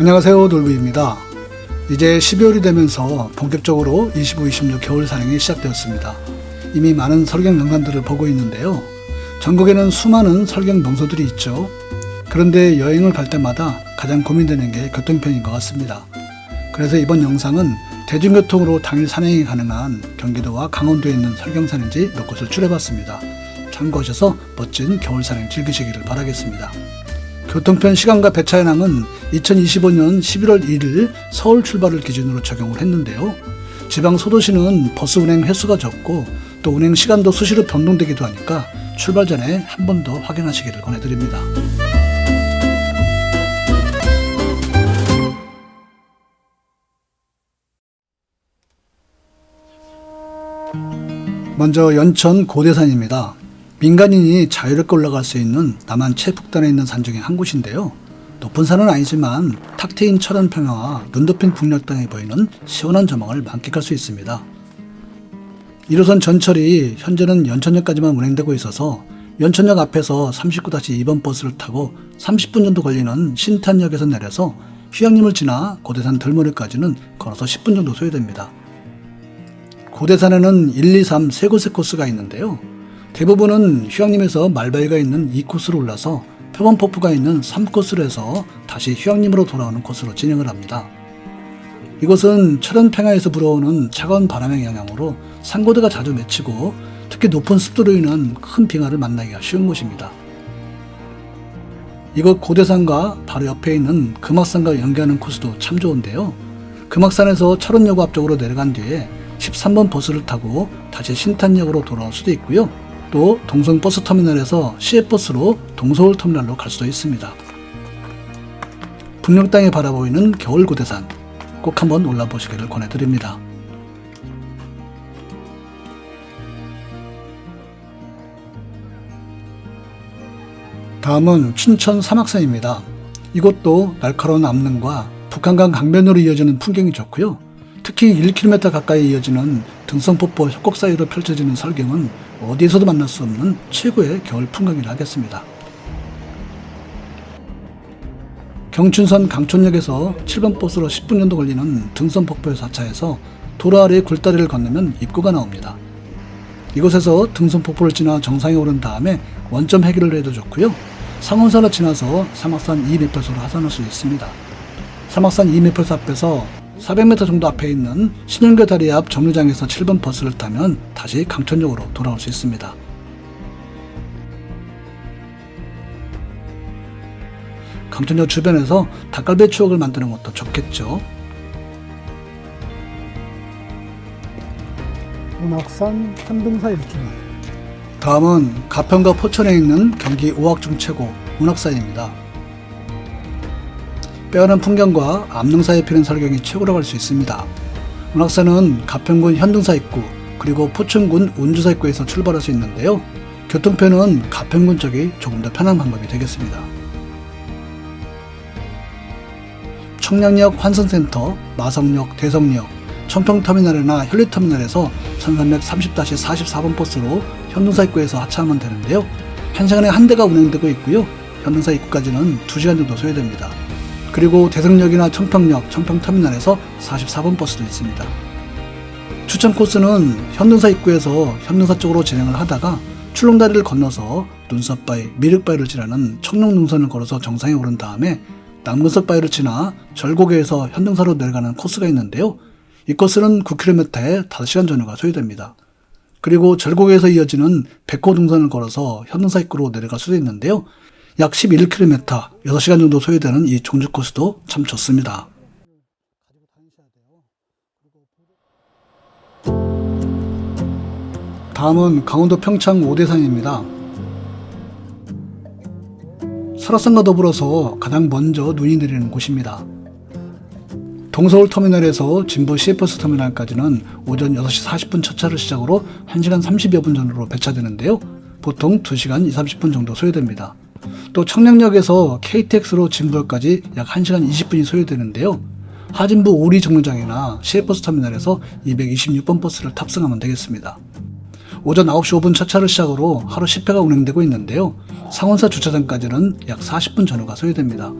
안녕하세요, 놀부입니다. 이제 12월이 되면서 본격적으로 25-26 겨울 산행이 시작되었습니다. 이미 많은 설경 영상들을 보고 있는데요. 전국에는 수많은 설경 명소들이 있죠. 그런데 여행을 갈 때마다 가장 고민되는 게 교통편인 것 같습니다. 그래서 이번 영상은 대중교통으로 당일 산행이 가능한 경기도와 강원도에 있는 설경산인지 몇 곳을 추려봤습니다. 참고하셔서 멋진 겨울 산행 즐기시기를 바라겠습니다. 교통편 시간과 배차 현황은 2025년 11월 1일 서울 출발을 기준으로 적용을 했는데요. 지방 소도시는 버스 운행 횟수가 적고 또 운행 시간도 수시로 변동되기도 하니까 출발 전에 한 번 더 확인하시기를 권해드립니다. 먼저 연천 고대산입니다. 민간인이 자유롭게 올라갈 수 있는 남한 최북단에 있는 산 중에 한 곳인데요. 높은 산은 아니지만 탁 트인 철원 평야와 눈 덮인 북녘 땅에 보이는 시원한 조망을 만끽할 수 있습니다. 1호선 전철이 현재는 연천역까지만 운행되고 있어서 연천역 앞에서 39-2번 버스를 타고 30분 정도 걸리는 신탄역에서 내려서 휴양림을 지나 고대산 들머리까지는 걸어서 10분 정도 소요됩니다. 고대산에는 1, 2, 3 세 곳의 코스가 있는데요. 대부분은 휴양림에서 말바위가 있는 2코스로 올라서 표범폭포가 있는 3코스로 해서 다시 휴양림으로 돌아오는 코스로 진행을 합니다. 이곳은 철원 평야에서 불어오는 차가운 바람의 영향으로 산고대가 자주 맺히고 특히 높은 습도로 인한 큰 빙하를 만나기가 쉬운 곳입니다. 이곳 고대산과 바로 옆에 있는 금악산과 연계하는 코스도 참 좋은데요. 금악산에서 철원여고 앞쪽으로 내려간 뒤에 13번 버스를 타고 다시 신탄역으로 돌아올 수도 있고요. 또 동성버스터미널에서 시외버스로 동서울터미널로 갈 수도 있습니다. 북녘 땅에 바라보이는 겨울고대산 꼭 한번 올라보시기를 권해드립니다. 다음은 춘천 사막산입니다. 이곳도 날카로운 암릉과 북한강 강변으로 이어지는 풍경이 좋고요. 특히 1km 가까이 이어지는 등성폭포 협곡 사이로 펼쳐지는 설경은 어디에서도 만날 수 없는 최고의 겨울 풍경이라 하겠습니다. 경춘선 강촌역에서 7번 버스로 10분 정도 걸리는 등성폭포에서 하차해서 도로 아래 굴다리를 건너면 입구가 나옵니다. 이곳에서 등성폭포를 지나 정상에 오른 다음에 원점 해기를 해도 좋고요. 상원산을 지나서 사막산 2매펄소로 하산할 수 있습니다. 사막산 2매펄소 앞에서 400m 정도 앞에 있는 신현교 다리 앞 정류장에서 7번 버스를 타면 다시 강촌역으로 돌아올 수 있습니다. 강촌역 주변에서 닭갈비 추억을 만드는 것도 좋겠죠. 운악산 현등사 일주일. 다음은 가평과 포천에 있는 경기 오악중 최고 운악산입니다. 빼어난 풍경과 암릉 사이에 피는 설경이 최고라고 할 수 있습니다. 운악산은 가평군 현등사 입구 그리고 포천군 운주사 입구에서 출발할 수 있는데요. 교통편은 가평군 쪽이 조금 더 편한 방법이 되겠습니다. 청량역 환승센터, 마성역, 대성역, 청평터미널이나 현리터미널에서 1330-44번 버스로 현등사 입구에서 하차하면 되는데요. 1시간에 한 대가 운행되고 있고요. 현등사 입구까지는 2시간 정도 소요됩니다. 그리고 대성역이나 청평역, 청평터미널에서 44번 버스도 있습니다. 추천 코스는 현등사 입구에서 현등사 쪽으로 진행을 하다가 출렁다리를 건너서 눈썹바위, 미륵바위를 지나는 청룡능선을 걸어서 정상에 오른 다음에 남근석바위를 지나 절곡에서 현등사로 내려가는 코스가 있는데요. 이 코스는 9km에 5시간 전후가 소요됩니다. 그리고 절곡에서 이어지는 백호 등선을 걸어서 현등사 입구로 내려갈 수도 있는데요. 약 11km, 6시간 정도 소요되는 이 종주 코스도 참 좋습니다. 다음은 강원도 평창 오대산입니다. 설악산과 더불어서 가장 먼저 눈이 내리는 곳입니다. 동서울터미널에서 진부 시외버스 터미널까지는 오전 6시 40분 첫 차를 시작으로 1시간 30여 분 전후로 배차되는데요. 보통 2시간 20-30분 정도 소요됩니다. 또 청량역에서 KTX로 진부역까지 약 1시간 20분이 소요되는데요. 하진부 오리 정류장이나 시외버스 터미널에서 226번 버스를 탑승하면 되겠습니다. 오전 9시 5분 첫 차를 시작으로 하루 10회가 운행되고 있는데요. 상원사 주차장까지는 약 40분 전후가 소요됩니다.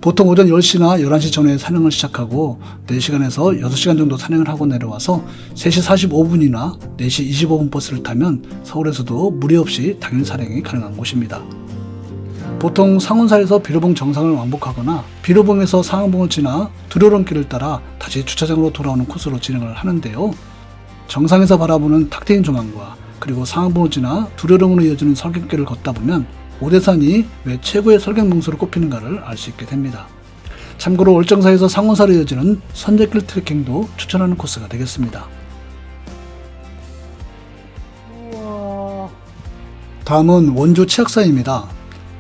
보통 오전 10시나 11시 전후에 산행을 시작하고 4시간에서 6시간 정도 산행을 하고 내려와서 3시 45분이나 4시 25분 버스를 타면 서울에서도 무리 없이 당일 산행이 가능한 곳입니다. 보통 상운사에서 비로봉 정상을 왕복하거나 비로봉에서 상암봉을 지나 두려론길을 따라 다시 주차장으로 돌아오는 코스로 진행을 하는데요. 정상에서 바라보는 탁 트인 조망과 그리고 상암봉을 지나 두려론으로 이어지는 설경길을 걷다 보면 오대산이 왜 최고의 설경 명소로 꼽히는가를 알 수 있게 됩니다. 참고로 월정사에서 상운사로 이어지는 선제길 트레킹도 추천하는 코스가 되겠습니다. 우와. 다음은 원주 치악산입니다.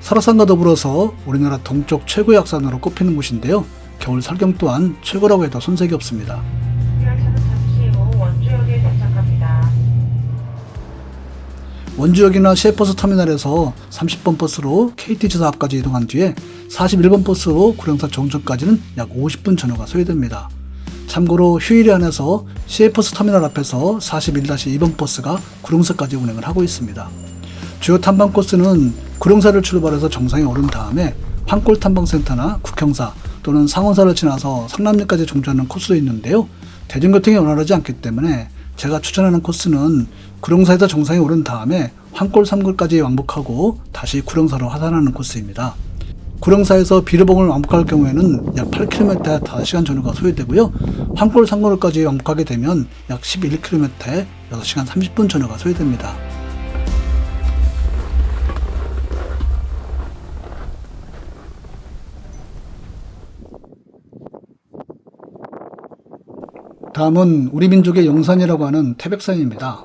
설악산과 더불어서 우리나라 동쪽 최고의 악산으로 꼽히는 곳인데요. 겨울 설경 또한 최고라고 해도 손색이 없습니다. 지하철은 잠시 후 원주역에 도착합니다. 원주역이나 시외버스 터미널에서 30번 버스로 KT지사 앞까지 이동한 뒤에 41번 버스로 구룡사 정천까지는 약 50분 전후가 소요됩니다. 참고로 휴일에 한해서 시외버스 터미널 앞에서 41-2번 버스가 구룡사까지 운행을 하고 있습니다. 주요 탐방 코스는 구룡사를 출발해서 정상에 오른 다음에 황골 탐방센터나 국형사 또는 상원사를 지나서 성남역까지 종주하는 코스도 있는데요. 대중교통이 원활하지 않기 때문에 제가 추천하는 코스는 구룡사에서 정상에 오른 다음에 황골 3골까지 왕복하고 다시 구룡사로 하산하는 코스입니다. 구룡사에서 비로봉을 왕복할 경우에는 약 8km에 5시간 전후가 소요되고요. 황골 3골까지 왕복하게 되면 약 11km에 6시간 30분 전후가 소요됩니다. 다음은 우리 민족의 영산이라고 하는 태백산입니다.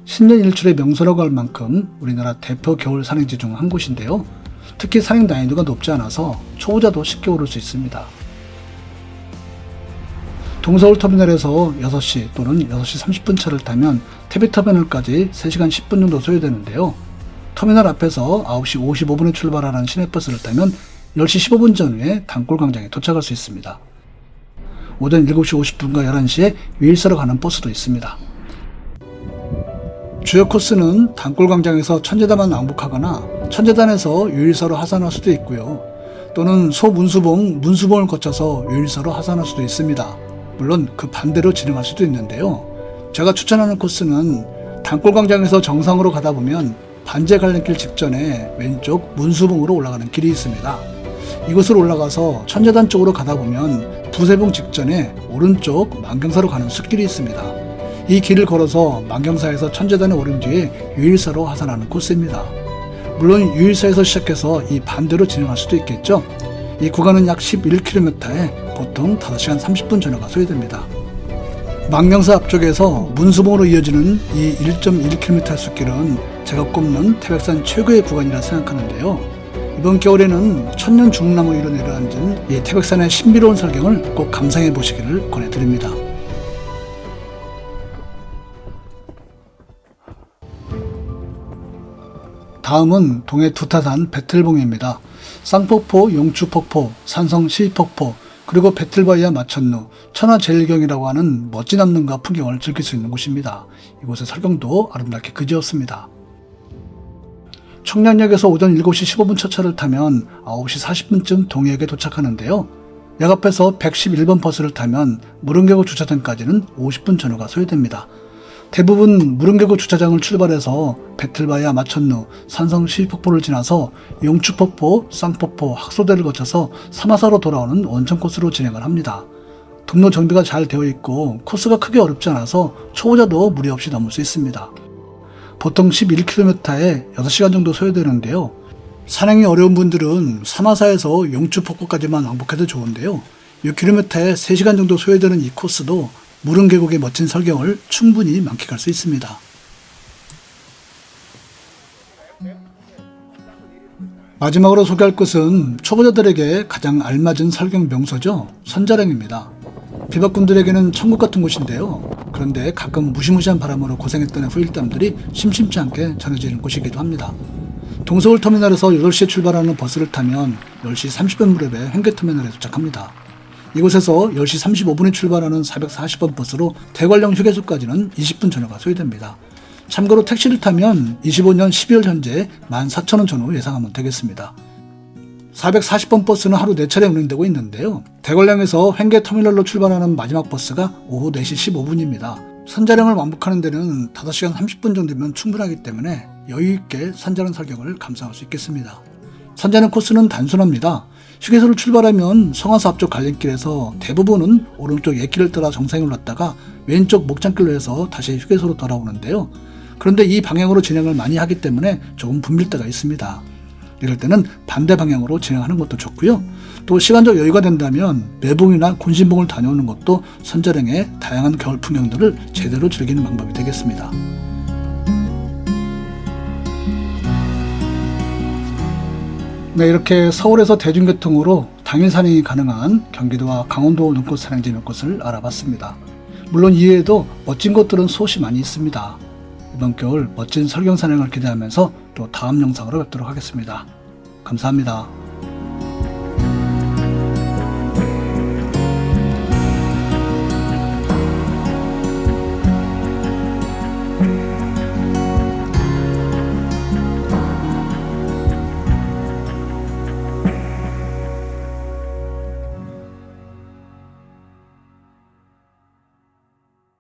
신년 일출의 명소라고 할 만큼 우리나라 대표 겨울 산행지 중 한 곳인데요. 특히 산행 난이도가 높지 않아서 초보자도 쉽게 오를 수 있습니다. 동서울 터미널에서 6시 또는 6시 30분 차를 타면 태백터미널까지 3시간 10분 정도 소요되는데요. 터미널 앞에서 9시 55분에 출발하는 시내버스를 타면 10시 15분 전후에 단골광장에 도착할 수 있습니다. 오전 7시 50분과 11시에 유일사로 가는 버스도 있습니다. 주요 코스는 단골광장에서 천재단만 왕복하거나 천재단에서 유일사로 하산할 수도 있고요. 또는 소문수봉, 문수봉을 거쳐서 유일사로 하산할 수도 있습니다. 물론 그 반대로 진행할 수도 있는데요. 제가 추천하는 코스는 단골광장에서 정상으로 가다 보면 반제 갈림길 직전에 왼쪽 문수봉으로 올라가는 길이 있습니다. 이곳으로 올라가서 천재단 쪽으로 가다 보면 부세봉 직전에 오른쪽 만경사로 가는 숲길이 있습니다. 이 길을 걸어서 만경사에서 천재단에 오른 뒤에 유일사로 하산하는 코스입니다. 물론 유일사에서 시작해서 이 반대로 진행할 수도 있겠죠. 이 구간은 약 11km에 보통 5시간 30분 전후가 소요됩니다. 만경사 앞쪽에서 문수봉으로 이어지는 이 1.1km 숲길은 제가 꼽는 태백산 최고의 구간이라 생각하는데요. 이번 겨울에는 천년 중나무 위로 내려앉은 이 태백산의 신비로운 설경을 꼭 감상해 보시기를 권해드립니다. 다음은 동해 두타산 배틀봉입니다. 쌍폭포, 용추폭포, 산성 시위폭포, 그리고 배틀바위와 마천루, 천하제일경이라고 하는 멋진 암릉과 풍경을 즐길 수 있는 곳입니다. 이곳의 설경도 아름답게 그지없습니다. 청량역에서 오전 7시 15분 첫 차를 타면 9시 40분쯤 동해역에 도착하는데요. 역 앞에서 111번 버스를 타면 무릉계곡 주차장까지는 50분 전후가 소요됩니다. 대부분 무릉계곡 주차장을 출발해서 배틀바위와 마천루, 산성 시위폭포를 지나서 용추폭포, 쌍폭포, 학소대를 거쳐서 사마사로 돌아오는 원천 코스로 진행을 합니다. 통로 정비가 잘 되어 있고 코스가 크게 어렵지 않아서 초보자도 무리 없이 넘을 수 있습니다. 보통 11km에 6시간 정도 소요되는데요. 산행이 어려운 분들은 사마사에서 용추폭포까지만 왕복해도 좋은데요. 6km에 3시간 정도 소요되는 이 코스도 무릉계곡의 멋진 설경을 충분히 만끽할 수 있습니다. 마지막으로 소개할 곳은 초보자들에게 가장 알맞은 설경 명소죠. 선자령입니다. 비박꾼들에게는 천국 같은 곳인데요. 그런데 가끔 무시무시한 바람으로 고생했던 후일담들이 심심치 않게 전해지는 곳이기도 합니다. 동서울 터미널에서 8시에 출발하는 버스를 타면 10시 30분 무렵에 횡계터미널에 도착합니다. 이곳에서 10시 35분에 출발하는 440번 버스로 대관령 휴게소까지는 20분 전후가 소요됩니다. 참고로 택시를 타면 25년 12월 현재 14,000원 전후 예상하면 되겠습니다. 440번 버스는 하루 4차례 운행되고 있는데요. 대관령에서 횡계터미널로 출발하는 마지막 버스가 오후 4시 15분입니다. 선자령을 왕복하는 데는 5시간 30분 정도면 충분하기 때문에 여유있게 선자령 설경을 감상할 수 있겠습니다. 선자령 코스는 단순합니다. 휴게소를 출발하면 성화사 앞쪽 갈림길에서 대부분은 오른쪽 옛길을 따라 정상에 올랐다가 왼쪽 목장길로 해서 다시 휴게소로 돌아오는데요. 그런데 이 방향으로 진행을 많이 하기 때문에 조금 붐빌 때가 있습니다. 이럴 때는 반대 방향으로 진행하는 것도 좋고요. 또 시간적 여유가 된다면 매봉이나 곤신봉을 다녀오는 것도 선자령의 다양한 겨울 풍경들을 제대로 즐기는 방법이 되겠습니다. 네, 이렇게 서울에서 대중교통으로 당일 산행이 가능한 경기도와 강원도 눈꽃 산행지 몇 곳을 알아봤습니다. 물론 이외에도 멋진 곳들은 수없이 많이 있습니다. 이번 겨울 멋진 설경 산행을 기대하면서 또 다음 영상으로 뵙도록 하겠습니다. 감사합니다.